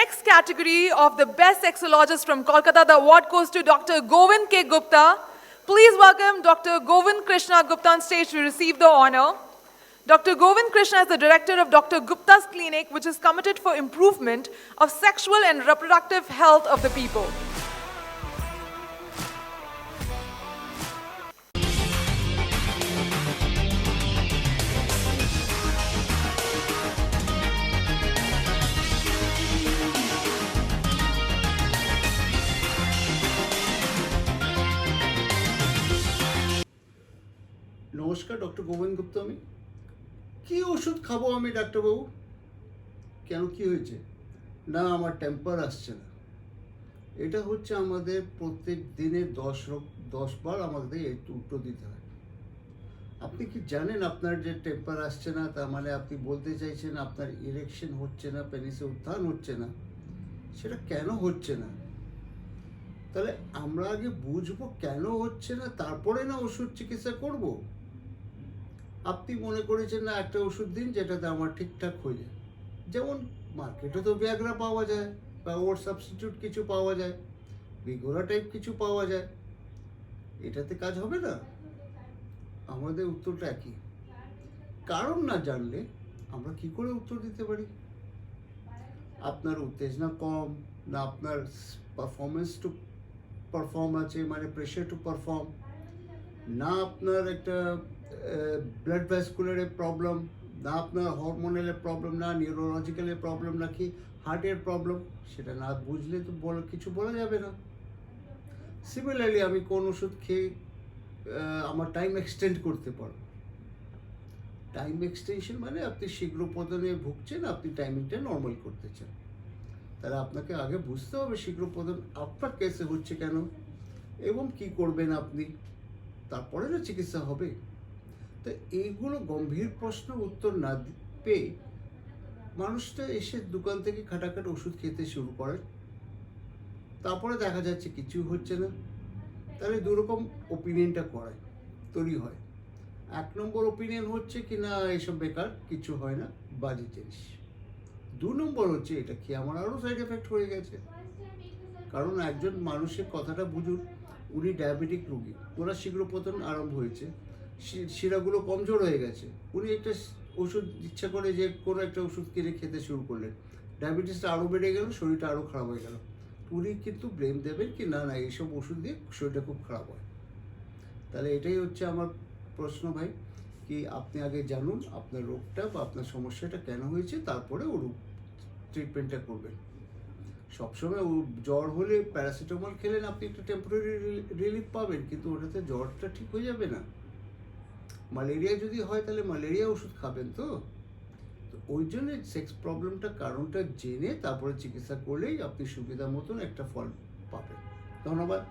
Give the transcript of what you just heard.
next category of the best sexologist from Kolkata, the award goes to Dr. Govind K. Gupta. Please welcome Dr. Govind Krishna Gupta on stage to receive the honor. Dr. Govind Krishna is the director of Dr. Guptas Clinic, which is committed for improvement of sexual and reproductive health of the people. নমস্কার, doctor Govinda Gupta. আমি কি ওষুধ খাবো আমি ডাক্তারবাবু? কেন, কি হয়েছে? না, আমার টেম্পার আসছে না। এটা হচ্ছে আমাদের প্রত্যেক দিনে 10 বার আমাদের একটু উত্তর দিতে হয়। আপনি কি জানেন আপনার যে টেম্পার আসছে না, তার মানে আপনি বলতে চাইছেন আপনার ইরেকশন হচ্ছে না, পেনিসে উত্থান হচ্ছে না। সেটা কেন হচ্ছে না? তাহলে আমরা আগে বুঝবো কেন হচ্ছে না, তারপরে না ওষুধ চিকিৎসা করব। আপনি মনে করেছেন না একটা ওষুধ দিন যেটাতে আমার ঠিকঠাক হয়ে যায়। যেমন মার্কেটে তো ভিয়াগ্রা পাওয়া যায় বা ওর সাবস্টিটিউট কিছু পাওয়া যায়, ভিগোরা টাইপ কিছু পাওয়া যায়। এটাতে কাজ হবে না? আমাদের উত্তরটা একই। কারণ না জানলে আমরা কি করে উত্তর দিতে পারি? আপনার উত্তেজনা কম, না আপনার পারফরমেন্স টু পারফর্ম আছে, মানে প্রেশার টু পারফর্ম, না আপনার একটা ব্লাড ভ্যাসকুলারের প্রবলেম, না আপনার হরমোনালের প্রবলেম, না নিউরোলজিক্যালের প্রবলেম, নাকি হার্টের প্রবলেম, সেটা না বুঝলে তো কিছু বলা যাবে না। সিমিলারলি আমি কোন ওষুধ খেয়ে আমার টাইম এক্সটেন্ড করতে পারবো। টাইম এক্সটেনশন মানে আপনি শীঘ্র পতনে ভুগছেন, আপনি টাইমিংটা নর্মাল করতে চান। তাহলে আপনাকে আগে বুঝতে হবে শীঘ্র পতন আপনার কেসে হচ্ছে কেন এবং কি করবেন আপনি, তারপরে না চিকিৎসা হবে। তো এইগুলো গম্ভীর প্রশ্ন উত্তর না পেয়ে মানুষটা এসে দোকান থেকে খাটাখাট ওষুধ খেতে শুরু করে, তারপরে দেখা যাচ্ছে কিছু হচ্ছে না। তাহলে দুরকম ওপিনিয়নটা তৈরি হয়। 1 নম্বর ওপিনিয়ন হচ্ছে কি না এসব বেকার, কিছু হয় না, বাজে জিনিস। 2 নম্বর হচ্ছে এটা কি আমার আরও সাইড এফেক্ট হয়ে গেছে। কারণ একজন মানুষের কথাটা বুঝুন, উনি ডায়াবেটিক রোগী, ওনার শীঘ্র পতন আরম্ভ হয়েছে, শিরাগুলো কমজোর হয়ে গেছে, উনি একটা ওষুধ ইচ্ছা করে যে কোনো একটা ওষুধ কিনে খেতে শুরু করলেন, ডায়াবেটিসটা আরও বেড়ে গেল, শরীরটা আরও খারাপ হয়ে গেল। উনি কিন্তু ব্লেম দেবেন কি না না এইসব ওষুধ দিয়ে শরীরটা খুব খারাপ হয়। তাহলে এটাই হচ্ছে আমার প্রশ্ন ভাই, কি আপনি আগে জানুন আপনার রোগটা বা আপনার সমস্যাটা কেন হয়েছে, তারপরে ওর ট্রিটমেন্টটা করবেন। সবসময় জ্বর হলে প্যারাসিটামল খেলেন আপনি একটা টেম্পোরারি রিলিফ পাবেন, কিন্তু ওটাতে জ্বরটা ঠিক হয়ে যাবে না। ম্যালেরিয়া যদি হয় তাহলে ম্যালেরিয়া ওষুধ খাবেন তো ওই জন্য সেক্স প্রবলেমটা কারণটা জেনে তারপরে চিকিৎসা করলেই আপনি সুবিধা মতন একটা ফল পাবেন। ধন্যবাদ।